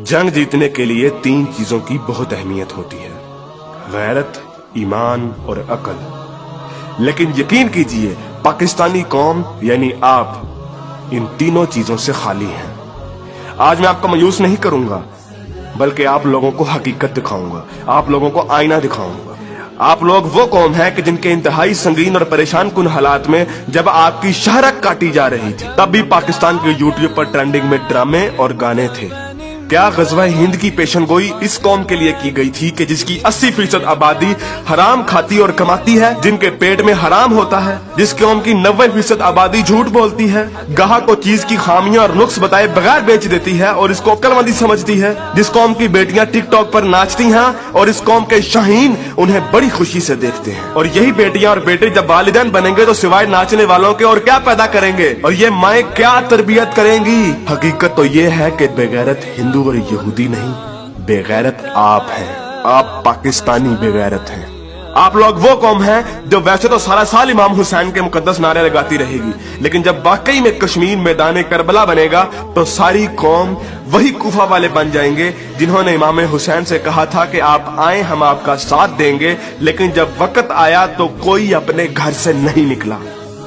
जंग जीतने के लिए 3 चीजों की बहुत अहमियत होती है, गैरत, ईमान और अकल। लेकिन यकीन कीजिए पाकिस्तानी कौम यानी आप इन तीनों चीजों से खाली हैं। आज मैं आपको मायूस नहीं करूंगा, बल्कि आप लोगों को हकीकत दिखाऊंगा, आप लोगों को आईना दिखाऊंगा। आप लोग वो कौम है कि जिनके इंतहाई संगीन और परेशान कुन हालात में जब आपकी शहरत काटी जा रही थी, तब भी पाकिस्तान के यूट्यूब पर ट्रेंडिंग में ड्रामे और गाने थे। क्या गज़वा हिंद की पेशनगोई इस कौम के लिए की गई थी कि जिसकी 80% आबादी हराम खाती और कमाती है, जिनके पेट में हराम होता है, जिस कौम की 90% आबादी झूठ बोलती है, गाहक को चीज की खामियां और नुक्स बताए बगैर बेच देती है और इसको अक्लमंदी समझती है, जिस कौम की बेटियां टिकटॉक पर नाचती हैं और इस कौम के शाहीन उन्हें बड़ी खुशी से देखते हैं। और यही बेटियां और बेटे जब वालिदैन बनेंगे तो सिवाय नाचने वालों के और क्या पैदा करेंगे, और ये माएं क्या तरबियत करेंगी। हकीकत तो ये है कि बेगैरत हिंदू और यहूदी नहीं, बेगैरत आप हैं। आप पाकिस्तानी बेगैरत हैं। आप लोग वो कौम हैं जो वैसे तो सारा साल इमाम हुसैन के मुकद्दस नारे लगाती रहेगी, लेकिन जब वाकई में कश्मीर मैदान करबला बनेगा तो सारी कौम वही कूफा वाले बन जाएंगे जिन्होंने इमाम हुसैन से कहा था कि आप आए, हम आपका साथ देंगे, लेकिन जब वक्त आया तो कोई अपने घर से नहीं निकला।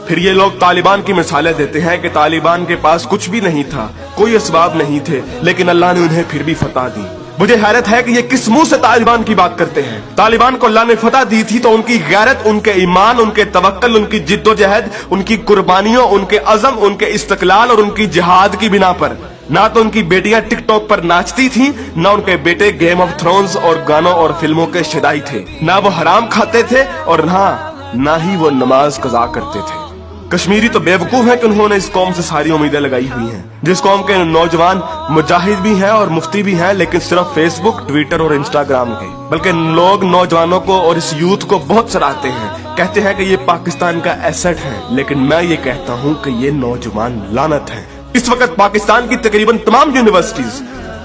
फिर ये लोग तालिबान की मिसालें देते हैं कि तालिबान के पास कुछ भी नहीं था, कोई असबाब नहीं थे, लेकिन अल्लाह ने उन्हें फिर भी फतह दी। मुझे हैरत है कि ये किस मुंह से तालिबान की बात करते हैं। तालिबान को अल्लाह ने फतह दी थी तो उनकी गैरत, उनके ईमान, उनके तवक्कल, उनकी जिद्दोजहद, उनकी कुर्बानियों, उनके अज़म, उनके इस्तक़लाल और उनकी जिहाद की बिना पर। ना तो उनकी बेटियां टिकटॉक पर नाचती थीं, ना उनके बेटे गेम ऑफ थ्रोन्स और गानों और फिल्मों के शदाई थे, ना वो हराम खाते थे और ना ही वो नमाज कज़ा करते थे। कश्मीरी तो बेवकूफ है कि उन्होंने इस कौम से सारी उम्मीदें लगाई हुई हैं, जिस कौम के नौजवान मुजाहिद भी हैं और मुफ्ती भी हैं, लेकिन सिर्फ फेसबुक, ट्विटर और इंस्टाग्राम के। बल्कि लोग नौजवानों को और इस यूथ को बहुत सराहते हैं, कहते हैं कि ये पाकिस्तान का एसेट है, लेकिन मैं ये कहता हूँ कि ये नौजवान लानत है। इस वक्त पाकिस्तान की तकरीबन तमाम यूनिवर्सिटीज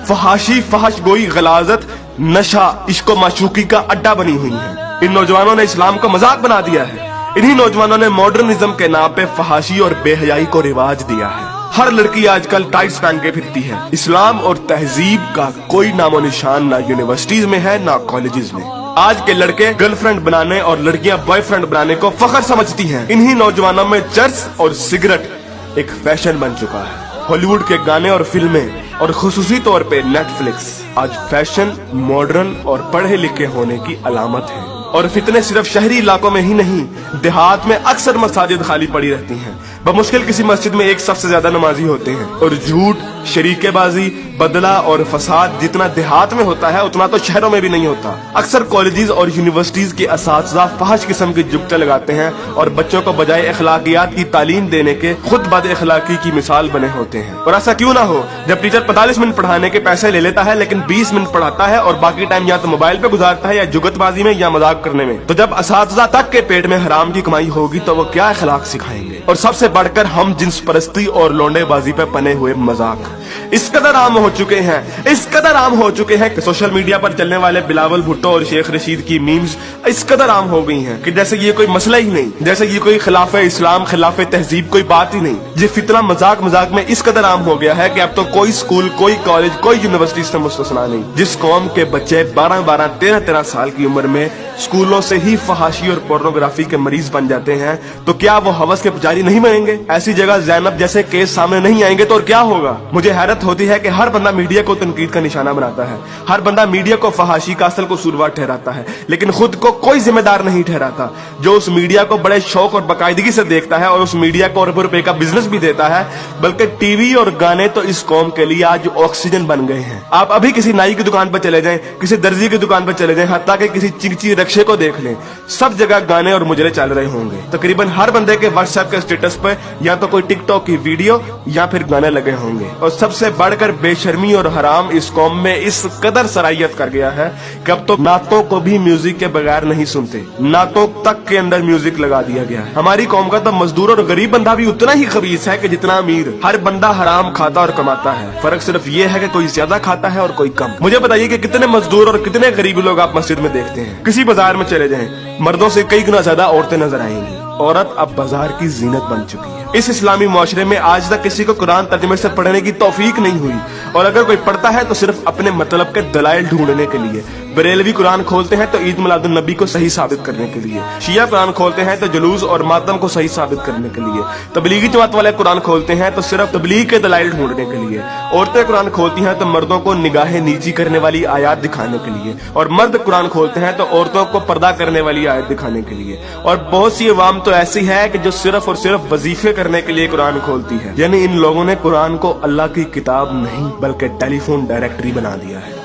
फहाशी, फहश गोई, गलाजत, नशा, इश्क माशूकी का अड्डा बनी हुई है। इन नौजवानों ने इस्लाम को मजाक बना दिया है। इन्हीं नौजवानों ने मॉडर्निज्म के नाम पे फहाशी और बेहयाई को रिवाज दिया है। हर लड़की आजकल टाइट्स पहन के फिरती है। इस्लाम और तहजीब का कोई नामो निशान ना यूनिवर्सिटीज में है, ना कॉलेजेस में। आज के लड़के गर्लफ्रेंड बनाने और लड़कियां बॉयफ्रेंड बनाने को फख्र समझती हैं। इन्हीं नौजवानों में चर्च और सिगरेट एक फैशन बन चुका है। हॉलीवुड के गाने और फिल्में और खुसूसी तौर पे नेटफ्लिक्स आज फैशन, मॉडर्न और पढ़े लिखे होने की अलामत है। और फितने सिर्फ शहरी इलाकों में ही नहीं, देहात में अक्सर मसाजिद खाली पड़ी रहती हैं। बमुश्किल किसी मस्जिद में एक सबसे ज्यादा नमाजी होते हैं। और झूठ, शरीकेबाजी, बदला और फसाद जितना देहात में होता है उतना तो शहरों में भी नहीं होता। अक्सर कॉलेजेस और यूनिवर्सिटीज के असातिज़ा फहश किस्म की जुगते लगाते हैं और बच्चों को बजाय अखलाकियात की तालीम देने के खुद बद अखलाकी की मिसाल बने होते हैं। और ऐसा क्यों ना हो, जब टीचर 45 मिनट पढ़ाने के पैसे ले लेता है लेकिन 20 मिनट पढ़ाता है और बाकी टाइम या तो मोबाइल पे गुजारता है या जुगतबाजी में या मजाक करने में, तो जब असातिज़ा तक के पेट में हराम की कमाई होगी तो वो क्या अखलाक सिखाएंगे। और सबसे बढ़कर हम जिन्स परस्ती और लौंडेबाजी पे पने हुए मजाक इस कदर आम हो चुके हैं, इस कदर आम हो चुके हैं कि सोशल मीडिया पर चलने वाले बिलावल भुट्टो और शेख रशीद की मीम्स इस कदर आम हो गई हैं कि जैसे ये कोई मसला ही नहीं, जैसे ये कोई खिलाफे इस्लाम, खिलाफे तहजीब कोई बात ही नहीं। ये फितना मजाक मजाक में इस कदर आम हो गया है कि अब तो कोई स्कूल, कोई कॉलेज, कोई यूनिवर्सिटी से मुस्तस्ना नहीं। जिस कौम के बच्चे 12-12, 13-13 साल की उम्र में स्कूलों से ही फहाशी और पोर्नोग्राफी के मरीज बन जाते हैं, तो क्या वो हवस के पुजारी नहीं बनेंगे? ऐसी जगह ज़ैनब जैसे केस सामने नहीं आएंगे तो और क्या होगा? मुझे हैरत होती है कि हर बंदा मीडिया को तनकीद का निशाना बनाता है, हर बंदा मीडिया को फहाशी का असल कसूरवार ठहराता है, लेकिन खुद को कोई जिम्मेदार नहीं ठहराता, जो उस मीडिया को बड़े शौक और बाकायदगी से देखता है और उस मीडिया को अरबों रुपए का बिजनेस भी देता है। बल्कि टीवी और गाने तो इस कौम के लिए आज ऑक्सीजन बन गए हैं। आप अभी किसी नाई की दुकान पर चले जाएं, किसी दर्जी की दुकान पर चले जाएं, हत्ता कि किसी चिंची रक्षे को देख लें, सब जगह गाने और मुजरे चल रहे होंगे। तकरीबन हर बंदे के व्हाट्सएप के स्टेटस पर या तो कोई टिकटॉक की वीडियो या फिर गाने लगे होंगे। और सबसे बढ़कर बेशर्मी और हराम इस कौम में इस कदर सराहियत कर गया है कि अब तो नातों को भी म्यूजिक के बगैर नहीं सुनते, नातों तक के अंदर म्यूजिक लगा दिया गया है। हमारी कौम का तो मजदूर और गरीब बंदा भी उतना ही खबीस है कि जितना अमीर। हर बंदा हराम खाता और कमाता है, फर्क सिर्फ ये है कि कोई ज्यादा खाता है और कोई कम। मुझे बताइए कि कितने मजदूर और कितने गरीब लोग आप मस्जिद में देखते हैं? किसी बाजार में चले जाएं, मर्दों से कई गुना ज्यादा औरतें नजर आएंगी। औरत अब बाजार की जीनत बन चुकी है। इस इस्लामी मुआशरे में आज तक किसी को कुरान तर्जुमे से पढ़ने की तौफीक नहीं हुई। और अगर कोई पढ़ता है तो सिर्फ अपने मतलब के दलाइल ढूंढने के लिए। बरेलवी कुरान खोलते हैं तो ईद मिलादुन नबी को सही साबित करने के लिए। शिया कुरान खोलते हैं तो जुलूस और मातम को सही साबित करने के लिए। तबलीगी जमात वाले कुरान खोलते हैं तो सिर्फ तबलीग के दलाइल ढूंढने के लिए। औरतें कुरान खोलती हैं तो मर्दों को निगाहें नीची करने वाली आयत दिखाने के लिए, और मर्द कुरान खोलते हैं तो औरतों को पर्दा करने वाली आयत दिखाने के लिए। और बहुत सी अवाम तो ऐसी है कि जो सिर्फ और सिर्फ वजीफे करने के लिए कुरान खोलती है। यानी इन लोगों ने कुरान को अल्लाह की किताब नहीं बल्कि टेलीफोन डायरेक्टरी बना दिया है।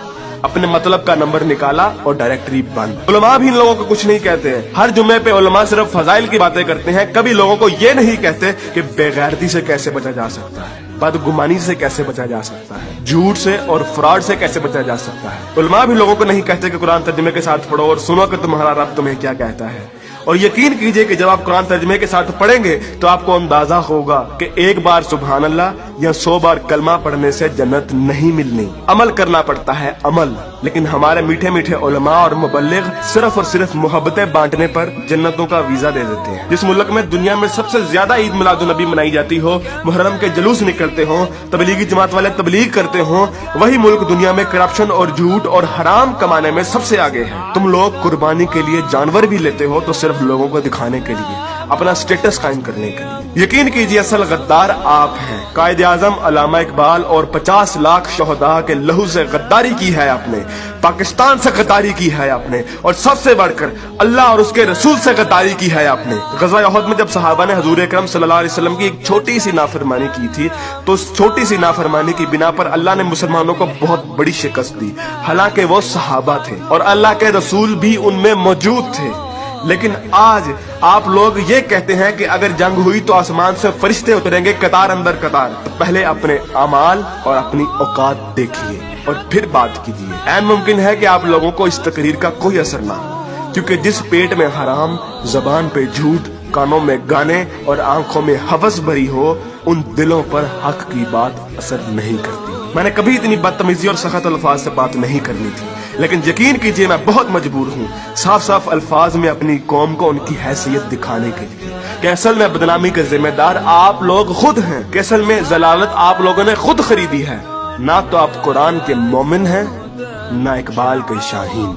अपने मतलब का नंबर निकाला और डायरेक्टरी बंद। उलमा भी इन लोगों को कुछ नहीं कहते हैं। हर जुम्मे पे उलमा सिर्फ फजाइल की बातें करते हैं, कभी लोगों को ये नहीं कहते कि बेगैरती से कैसे बचा जा सकता है, बदगुमानी से कैसे बचा जा सकता है, झूठ से और फ्रॉड से कैसे बचा जा सकता है। उलमा भी लोगों को नहीं कहते कि कुरान तर्जुमे के साथ पढ़ो और सुनो कि तुम्हारा रब तुम्हें क्या कहता है। और यकीन कीजिए कि जब आप कुरान तर्जुमे के साथ पढ़ेंगे तो आपको अंदाजा होगा कि एक बार सुभान अल्लाह या 100 बार कलमा पढ़ने से जन्नत नहीं मिलनी। अमल करना पड़ता है, अमल। लेकिन हमारे मीठे मीठे उलमा और मुबल्लिग सिर्फ और सिर्फ मोहब्बतें बांटने पर जन्नतों का वीजा दे देते हैं। जिस मुल्क में दुनिया में सबसे ज्यादा ईद मिलादुन नबी मनाई जाती हो, मुहर्रम के जुलूस निकलते हो, तबलीगी जमात वाले तबलीग करते हो, वही मुल्क दुनिया में करप्शन और झूठ और हराम कमाने में सबसे आगे है। तुम लोग कुर्बानी के लिए जानवर भी लेते हो तो सिर्फ लोगों को दिखाने के लिए, अपना स्टेटस कायम करने के लिए। यकीन कीजिए असल गद्दार आप हैं। कायद आजम अल्लामा इकबाल और 50 लाख शोहदा के लहू से गद्दारी की है आपने, पाकिस्तान से गद्दारी की है आपने, और सबसे बढ़कर अल्लाह और उसके रसूल से गद्दारी की है आपने। गज़वा उहद में जब सहाबा ने हुजूर अकरम सल्लल्लाहु अलैहि वसल्लम की एक छोटी सी नाफरमानी की थी तो उस छोटी सी नाफरमानी की बिना पर अल्लाह ने मुसलमानों को बहुत बड़ी शिकस्त दी। हालांकि वो सहाबा थे और अल्लाह के रसूल भी उनमें मौजूद थे। लेकिन आज आप लोग ये कहते हैं कि अगर जंग हुई तो आसमान से फरिश्ते उतरेंगे कतार अंदर कतार। तो पहले अपने अमाल और अपनी औकात देखिए और फिर बात कीजिए। ऐन मुमकिन है कि आप लोगों को इस तकरीर का कोई असर ना हो, क्योंकि जिस पेट में हराम, जबान पे झूठ, कानों में गाने और आंखों में हवस भरी हो, उन दिलों पर हक की बात असर नहीं करती। मैंने कभी इतनी बदतमीजी और सख्त अल्फाज से बात नहीं करनी थी, लेकिन यकीन कीजिए मैं बहुत मजबूर हूँ साफ साफ अल्फाज में अपनी कौम को उनकी हैसियत दिखाने के लिए कि असल में बदनामी के जिम्मेदार आप लोग खुद हैं, कि असल में जलालत आप लोगों ने खुद खरीदी है। ना तो आप कुरान के मोमिन हैं, ना इकबाल के शाहीन।